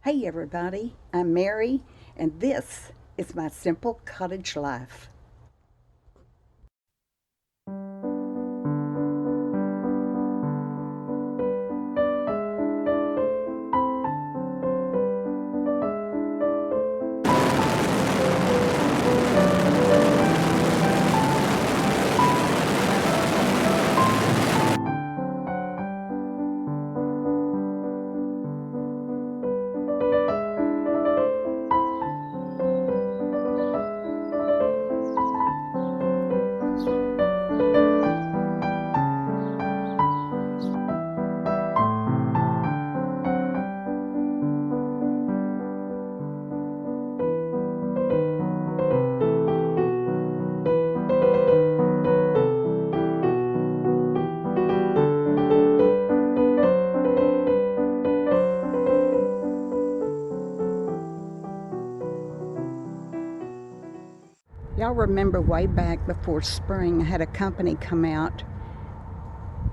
Hey everybody, I'm Mary, and this is my simple cottage life. Y'all remember way back before spring, I had a company come out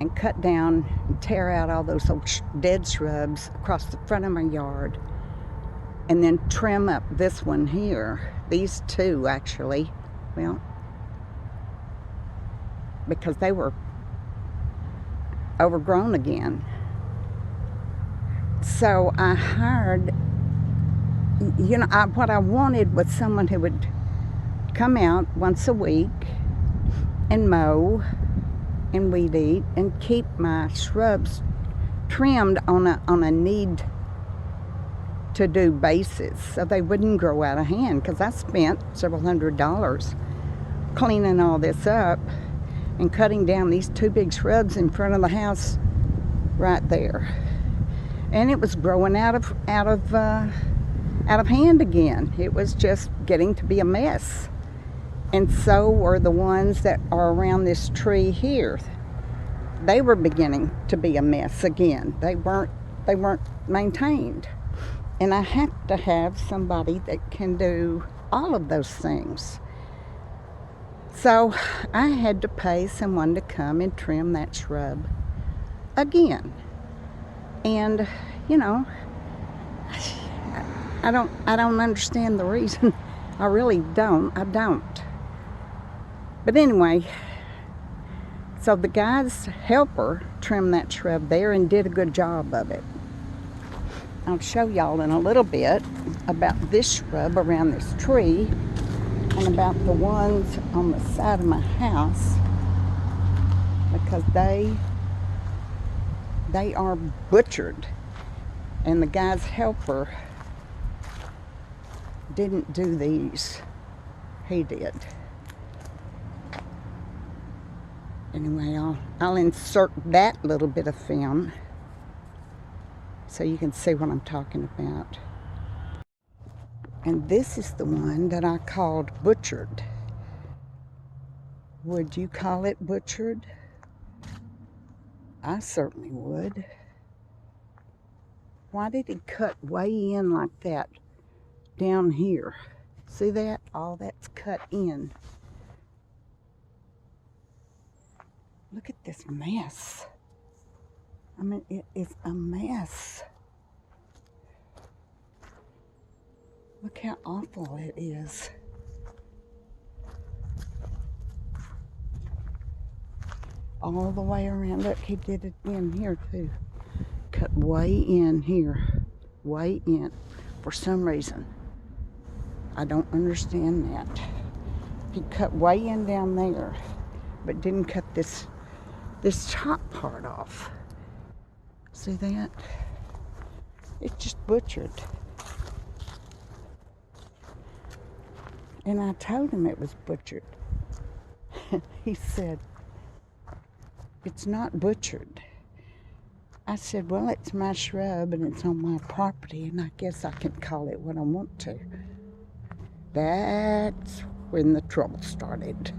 and cut down and tear out all those old dead shrubs across the front of my yard and then trim up this one here, these two actually, well, because they were overgrown again. So I hired, what I wanted was someone who would come out once a week and mow and weed eat and keep my shrubs trimmed on a need to do basis so they wouldn't grow out of hand, because I spent several $100s cleaning all this up and cutting down these two big shrubs in front of the house right there, and it was growing out of hand again. It was just getting to be a mess. And so were the ones that are around this tree here. They were beginning to be a mess again. They weren't maintained. And I have to have somebody that can do all of those things. So I had to pay someone to come and trim that shrub again. And I don't understand the reason. I really don't. I don't. But anyway, so the guy's helper trimmed that shrub there and did a good job of it. I'll show y'all in a little bit about this shrub around this tree and about the ones on the side of my house, because they are butchered, and the guy's helper didn't do these. He did. Anyway, I'll insert that little bit of film so you can see what I'm talking about. And this is the one that I called butchered. Would you call it butchered? I certainly would. Why did he cut way in like that down here? See that? All that's cut in. Look at this mess. I mean, it is a mess. Look how awful it is. All the way around. Look, he did it in here too. Cut way in here. Way in. For some reason. I don't understand that. He cut way in down there, but didn't cut this top part off. See that? It's just butchered. And I told him it was butchered. He said, "It's not butchered." I said, "Well, it's my shrub and it's on my property, and I guess I can call it what I want to." That's when the trouble started.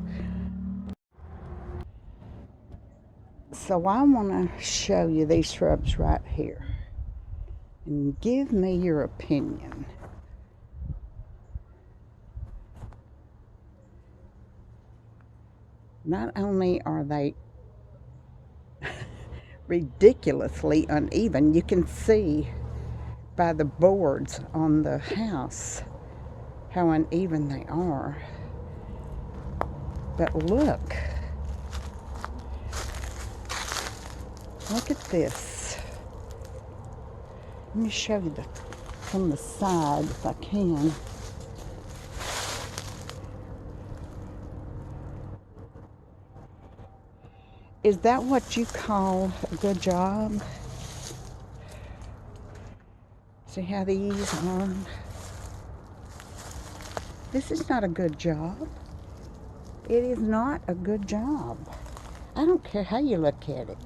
So I want to show you these shrubs right here and give me your opinion. Not only are they ridiculously uneven, you can see by the boards on the house how uneven they are. But look at this. Let me show you from the side if I can. Is that what you call a good job? See how these are? This is not a good job. It is not a good job. I don't care how you look at it.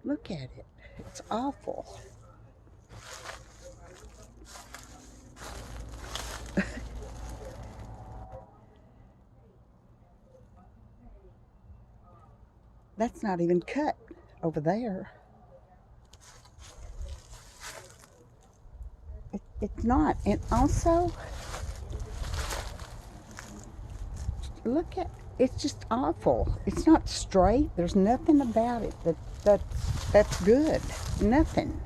Look at it. It's awful. That's not even cut over there. It's not. And also, look at, it's just awful. It's not straight. There's nothing about it that's good. Nothing.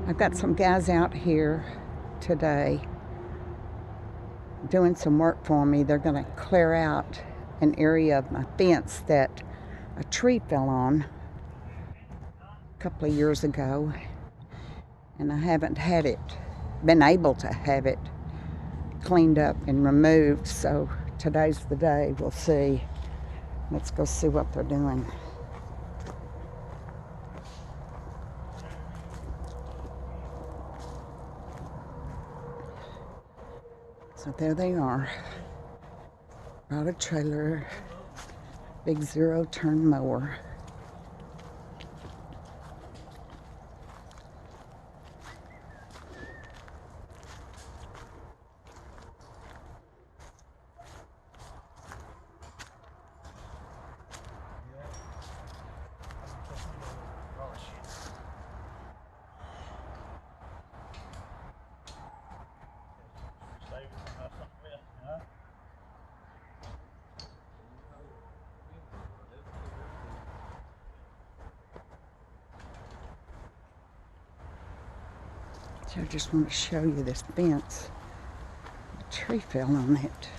I've got some guys out here today doing some work for me. They're going to clear out an area of my fence that a tree fell on a couple of years ago, and I haven't been able to have it cleaned up and removed, so today's the day. We'll see. Let's go see what they're doing. So there they are. Brought a trailer, big 0-turn mower. So I just want to show you this fence. A tree fell on it.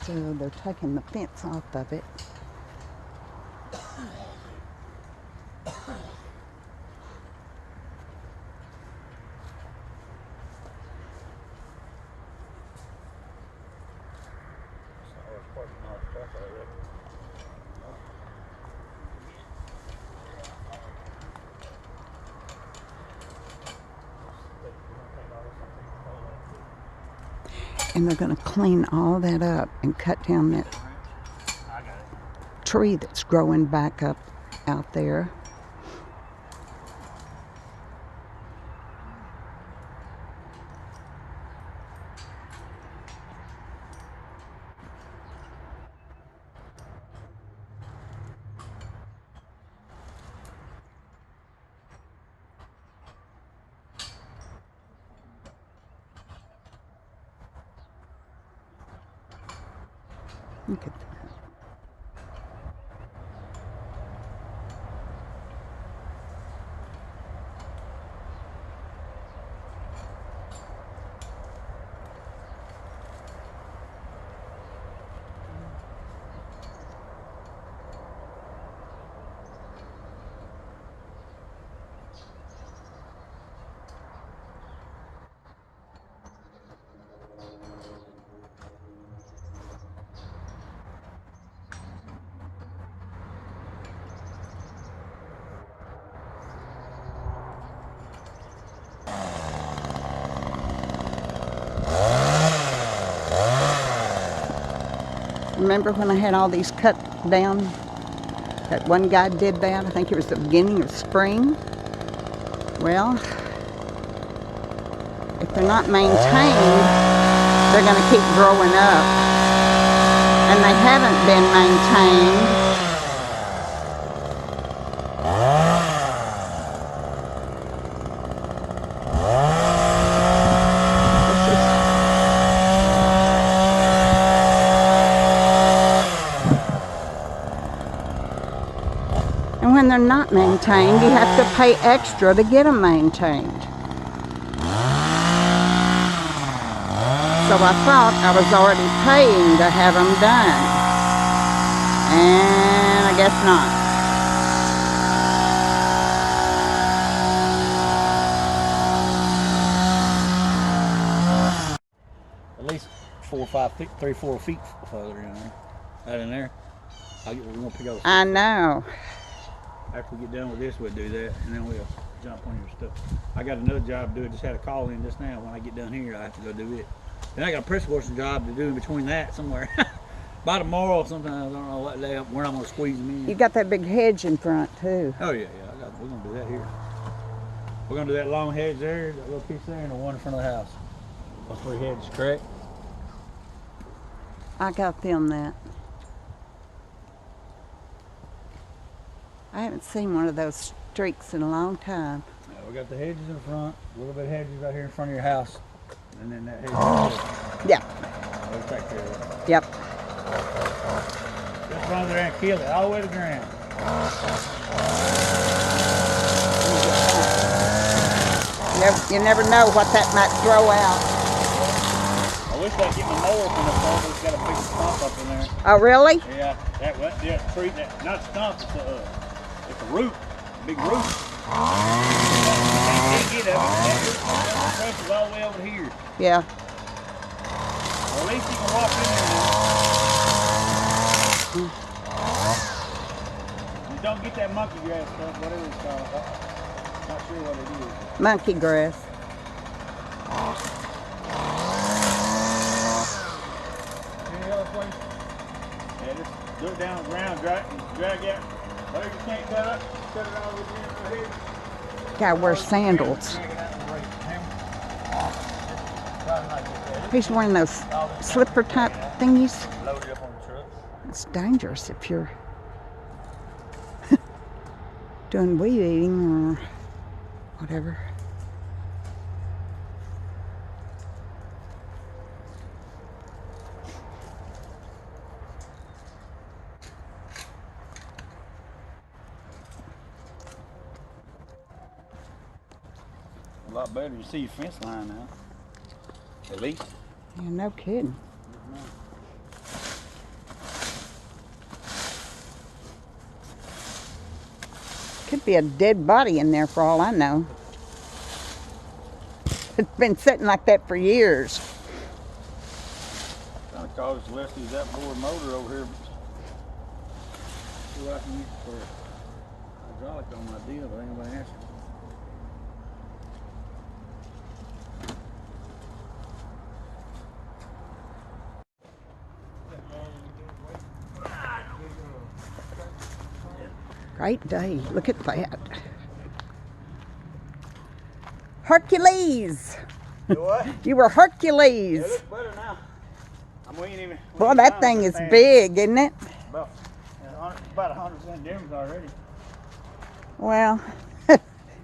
So they're taking the fence off of it. And they're going to clean all that up and cut down that tree that's growing back up out there. Look at that. Remember when I had all these cut down? That one guy did that. I think it was the beginning of spring. Well, if they're not maintained, they're going to keep growing up. And they haven't been maintained. when they're not maintained, you have to pay extra to get them maintained. So I thought I was already paying to have them done. And I guess not. At least 4 or 5 feet, 3 or 4 feet further in there. Out in there. We're gonna pick up. I know. After we get done with this, we'll do that, and then we'll jump on your stuff. I got another job to do. I just had a call in just now. When I get done here, I have to go do it. Then I got a pressure washing job to do in between that somewhere. By tomorrow, sometimes I don't know what day, where I'm gonna squeeze them in. You got that big hedge in front too. Oh yeah, yeah. We're gonna do that here. We're gonna do that long hedge there, that little piece there, and the one in front of the house. Those 3 hedges, correct? I got them that. I haven't seen one of those streaks in a long time. Yeah, we got the hedges in front, a little bit of hedges right here in front of your house, and then that hedge right there. Yeah. We'll take care of it. Yep. Just run there and kill it all the way to the ground. You never know what that might throw out. I wish I'd get my mower from the phone, but it's got a big stump up in there. Oh, really? Yeah, that tree, not stump, it's a root, a big root. Can't get of it. That root is all the way over here. Yeah. Well, at least you can walk in there now. You don't get that monkey grass stuff, whatever it's called. Not sure what it is. Monkey grass. Any other place? Yeah, just do it down the ground, drag out. Whatever you can't cut up, cut it all the way in right here. Gotta wear sandals. He's wearing those slipper type thingies. Load it up on the truck. It's dangerous if you're doing weed eating or whatever. A lot better. You see your fence line now. At least. Yeah, no kidding. Could be a dead body in there for all I know. It's been sitting like that for years. Trying to cause Leslie's outboard motor over here. See what I can use for hydraulic on my deal, but ain't nobody answering. Great day. Look at that. Hercules. You what? You were Hercules. Yeah, it looks better now. We ain't even. Boy, that thing is big, isn't it? About 100% difference already. Well,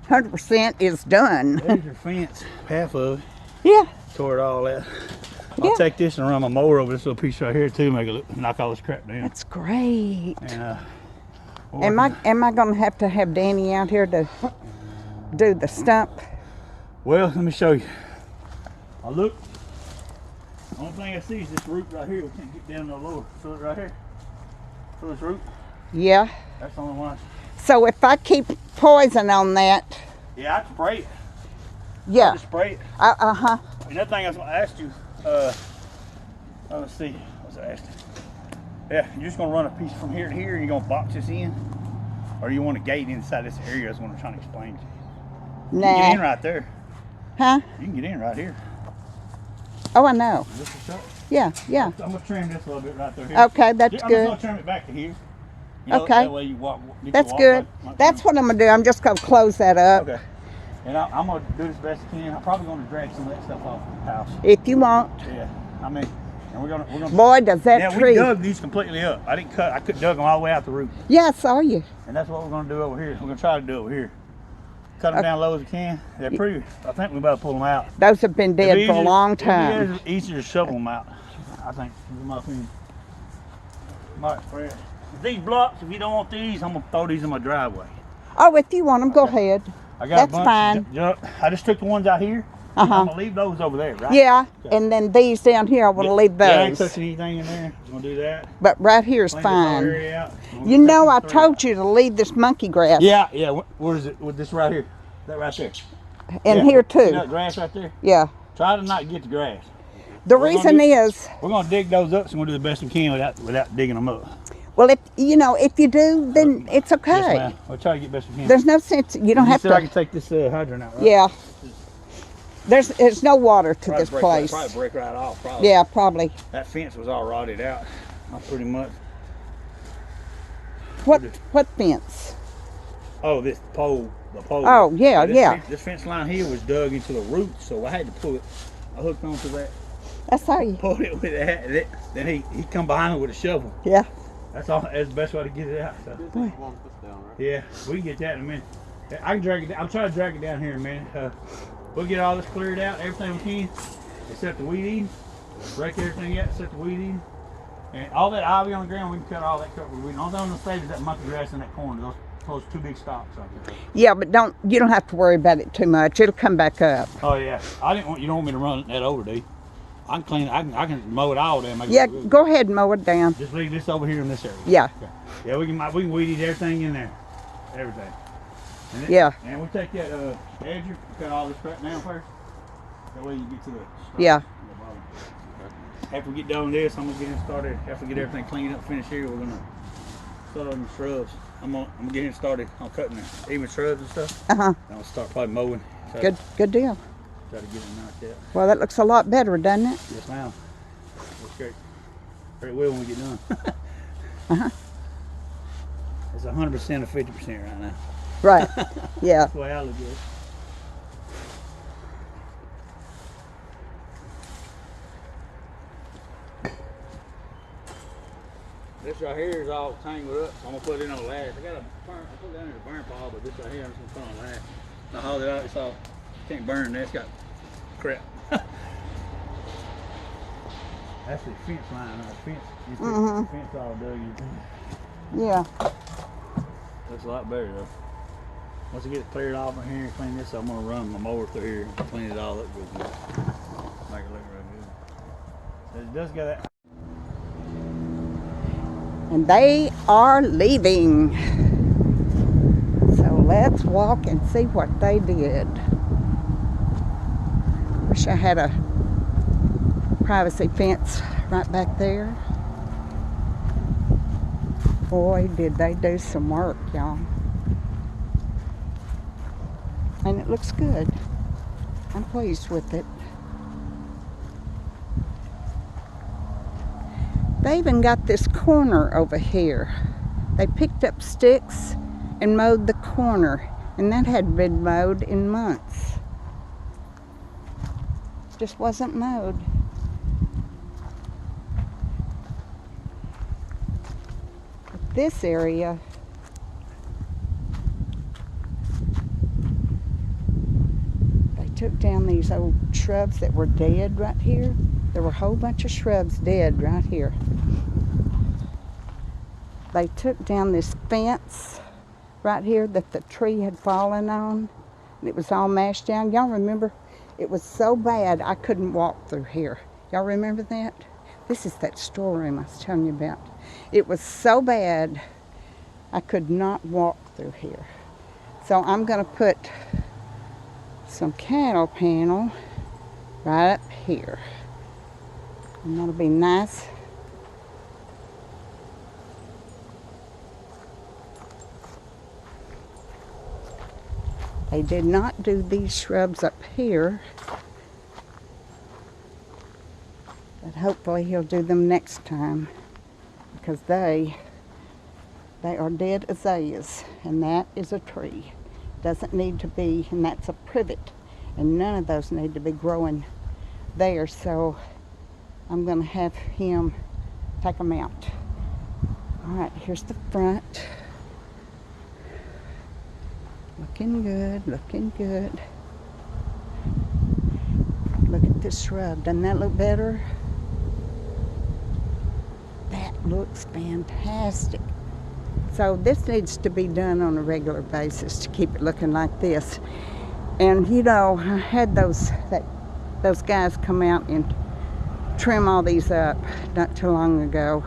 100% is done. There's your fence, half of it. Yeah. Tore it all out. Yeah. I'll take this and run my mower over this little piece right here too, make it knock all this crap down. That's great. And Am I going to have Danny out here to do the stump? well, let me show you. I look. Only thing I see is this root right here. We can't get down no lower. So it right here. So this root. Yeah. That's the only one. So if I keep poison on that. Yeah, I can spray it. Yeah. I just spray it. Uh-huh. Another thing I was going to ask you. Let's see. What's I asked you? Yeah, you're just going to run a piece from here to here and you're going to box this in? Or you want a gate inside this area? That's what I'm trying to explain to you. Nah. You can get in right there. Huh? You can get in right here. Oh, I know. Is this the shot? Yeah, yeah. I'm going to trim this a little bit right there. Here. Okay, that's I'm good. just going to trim it back to here. You know, Okay. That way you walk. That's good. That's what I'm going to do. I'm just going to close that up. Okay. And I'm going to do this best I can. I'm probably going to drag some of that stuff off the house. If you want. Yeah. I mean, and we're gonna. Boy, does that yeah, tree. we dug these completely up. I didn't cut. I could dug them all the way out the root. Yeah, I saw you. And that's what we're gonna do over here. We're gonna try to do over here. Cut them down low as we can. They're pretty. I think we better pull them out. Those have been dead for a long time. It'd be easier to shovel them out. I think. In my opinion. All right, Fred. These blocks, if you don't want these, I'm gonna throw these in my driveway. Oh, if you want them, go ahead. I got That's a bunch fine. I just took the ones out here. I'm gonna leave those over there, right? Yeah, Okay. and then these down here, I want to leave those. Yeah, I ain't touching anything in there. I'm gonna do that. But right here is Clean this whole fine. area out. You know, I told you to leave this monkey grass. Yeah, yeah. Where is it? With this right here? That right there. And here too. See that grass right there? Yeah. Try to not get the grass. The reason is, we're gonna dig those up, so we're gonna do the best we can without digging them up. well, if you do, then it's okay. Yes, ma'am. We'll try to get best we can. There's no sense. You don't have to. I can take this hydrant out, right? Yeah. There's no water to this place. Probably break right off. Probably. Yeah, probably. That fence was all rotted out. Pretty much. What fence? Oh, this pole. The pole. Oh, yeah, yeah. This fence line here was dug into the roots, so I had to pull it. I hooked onto that. That's how you pulled it with that. And then he come behind me with a shovel. Yeah. That's all. That's the best way to get it out. So. Yeah, we can get that in a minute. I can drag it. I'm trying to drag it down here in a minute. We'll get all this cleared out, everything we can, except the weed eating. Break everything out, except the weed eating. And all that ivy on the ground, we can cut all that cut with weed. All that on the stage is that monkey grass in that corner. Those two big stalks right there. Yeah, but you don't have to worry about it too much. It'll come back up. Oh yeah. You don't want me to run that over, do you? I can clean it. I can mow it all down. Yeah, go ahead and mow it down. Just leave this over here in this area. Yeah. Okay. Yeah, we can weed eat everything in there. Everything. Yeah. And we take that edger, cut all this crap down first. That way you get to the start. Yeah. After we get done with this, I'm gonna get him started. After we get everything cleaned up, finished here, we're gonna start on the shrubs. I'm gonna get him started on cutting the even shrubs and stuff. And I'll start probably mowing. Good deal. Try to get them knocked out. Well, that looks a lot better, doesn't it? Yes, ma'am. Looks great. Very well when we get done. It's 100% or 50% right now. Right. Yeah. That's the way I look at it. This right here is all tangled up, so I'm gonna put it on a lash. I put it down in the burn pile, but this right here I'm just gonna put on a lash. I hauled it out, it's all, can't burn that, it's got crap. That's the fence line, the fence. The fence all dug in. Yeah. Looks a lot better though. Once it gets cleared off in here and clean this, I'm gonna run my mower through here and clean it all up real good. Make it look real good. It does got that. And they are leaving. So let's walk and see what they did. Wish I had a privacy fence right back there. Boy, did they do some work, y'all. And it looks good. I'm pleased with it. They even got this corner over here. They picked up sticks and mowed the corner, and that hadn't been mowed in months. Just wasn't mowed. But this area, they took down these old shrubs that were dead right here. There were a whole bunch of shrubs dead right here. They took down this fence right here that the tree had fallen on, and it was all mashed down. Y'all remember? It was so bad I couldn't walk through here. Y'all remember that? This is that storeroom I was telling you about. It was so bad I could not walk through here. So I'm going to put some cattle panel right up here. And that'll be nice. They did not do these shrubs up here, but hopefully he'll do them next time, because they are dead azaleas, and that is a tree. Doesn't need to be, and that's a privet, and none of those need to be growing there, so I'm going to have him take them out. All right, here's the front. Looking good, looking good. Look at this shrub. Doesn't that look better? That looks fantastic. So this needs to be done on a regular basis to keep it looking like this. And you know, I had those guys come out and trim all these up not too long ago.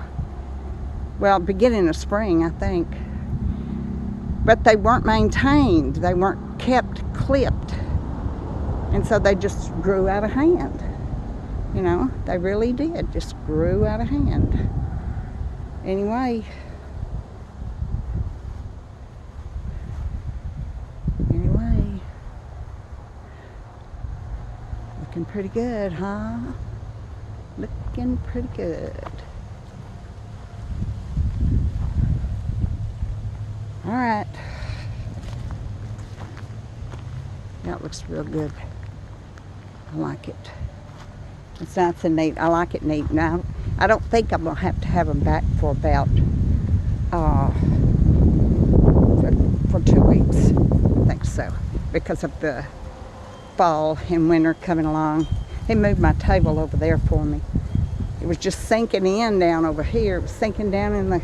Well, beginning of spring, I think. But they weren't maintained. They weren't kept clipped. And so they just grew out of hand. You know, they really did. Just grew out of hand. Anyway, looking pretty good, huh? Looking pretty good. All right. That looks real good. I like it. It's nice and neat. I like it neat. Now, I don't think I'm going to have them back for about, for 2 weeks. I think so. Because of the fall and winter coming along. He moved my table over there for me. It was just sinking in down over here. It was sinking down in the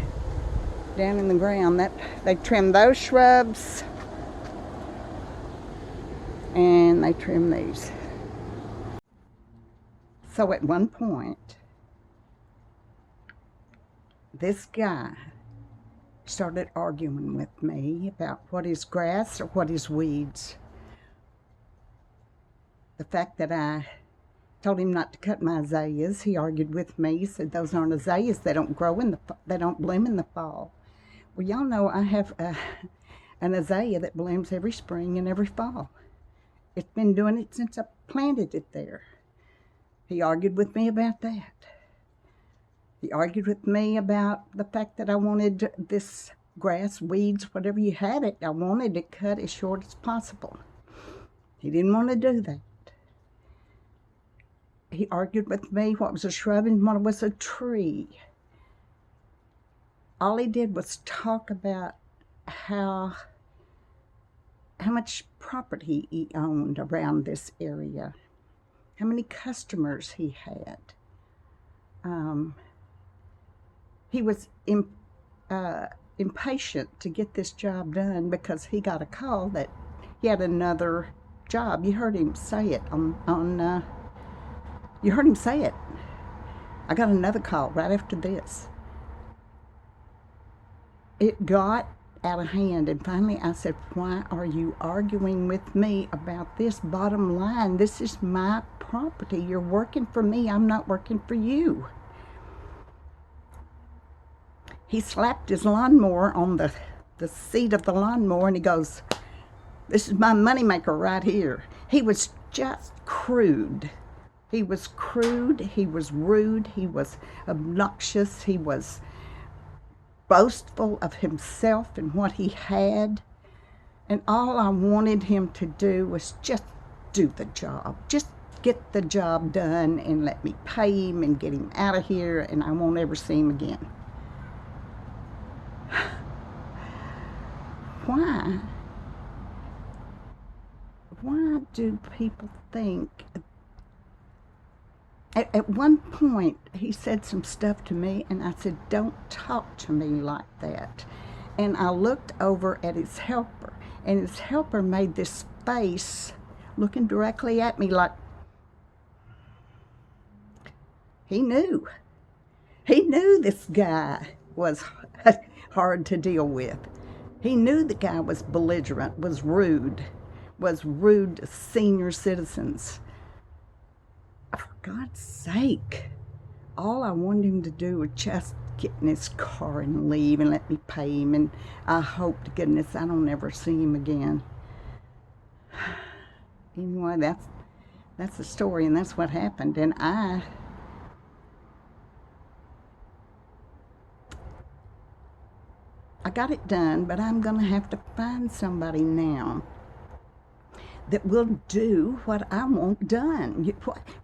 ground. That they trimmed those shrubs and they trimmed these. So at one point, this guy started arguing with me about what is grass or what is weeds. The fact that I told him not to cut my azaleas, he argued with me. He said those aren't azaleas. They don't grow they don't bloom in the fall. Well, y'all know I have an azalea that blooms every spring and every fall. It's been doing it since I planted it there. He argued with me about that. He argued with me about the fact that I wanted this grass, weeds, whatever you had it, I wanted it cut as short as possible. He didn't want to do that. He argued with me what was a shrub and what was a tree. All he did was talk about how much property he owned around this area, how many customers he had. He was impatient to get this job done because he got a call that he had another job. You heard him say it you heard him say it. I got another call right after this. It got out of hand, and finally I said, why are you arguing with me about this? Bottom line, this is my property. You're working for me. I'm not working for you. He slapped his lawnmower on the seat of the lawnmower, and he goes, this is my moneymaker right here. He was just crude. He was crude, he was rude, he was obnoxious, he was boastful of himself and what he had. And all I wanted him to do was just do the job. Just get the job done and let me pay him and get him out of here, and I won't ever see him again. Why? Why do people think? At one point, he said some stuff to me, and I said, don't talk to me like that. And I looked over at his helper, and his helper made this face looking directly at me like he knew. He knew this guy was hard to deal with. He knew the guy was belligerent, was rude to senior citizens. For God's sake, all I wanted him to do was just get in his car and leave and let me pay him, and I hope to goodness I don't ever see him again. Anyway, that's the story, and that's what happened. And I got it done, but I'm gonna have to find somebody now that will do what I want done.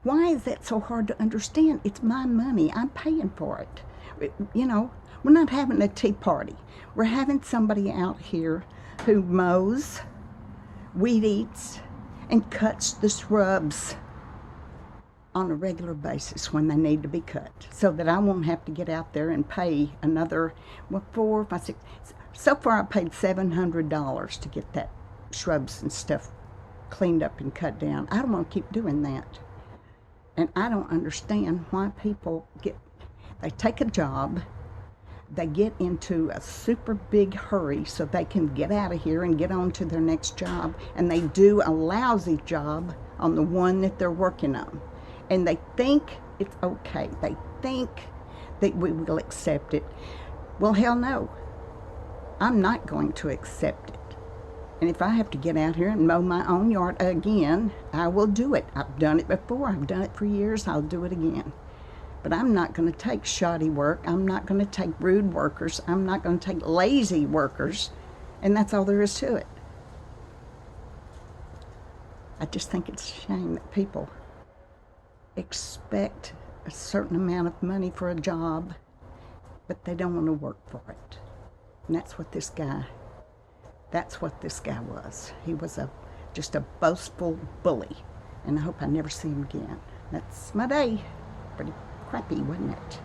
Why is that so hard to understand? It's my money. I'm paying for it. You know, we're not having a tea party. We're having somebody out here who mows, weed eats, and cuts the shrubs. on a regular basis when they need to be cut, so that I won't have to get out there and pay another, well, 4, 5, 6. So far I paid $700 to get that shrubs and stuff cleaned up and cut down. I don't want to keep doing that. And I don't understand why people they take a job, they get into a super big hurry so they can get out of here and get on to their next job, and they do a lousy job on the one that they're working on. And they think it's okay. They think that we will accept it. Well, hell no. I'm not going to accept it. And if I have to get out here and mow my own yard again, I will do it. I've done it before. I've done it for years. I'll do it again. But I'm not going to take shoddy work. I'm not going to take rude workers. I'm not going to take lazy workers. And that's all there is to it. I just think it's a shame that people expect a certain amount of money for a job, but they don't want to work for it. And that's what this guy was. He was just a boastful bully, and I hope I never see him again. That's my day. Pretty crappy, wasn't it?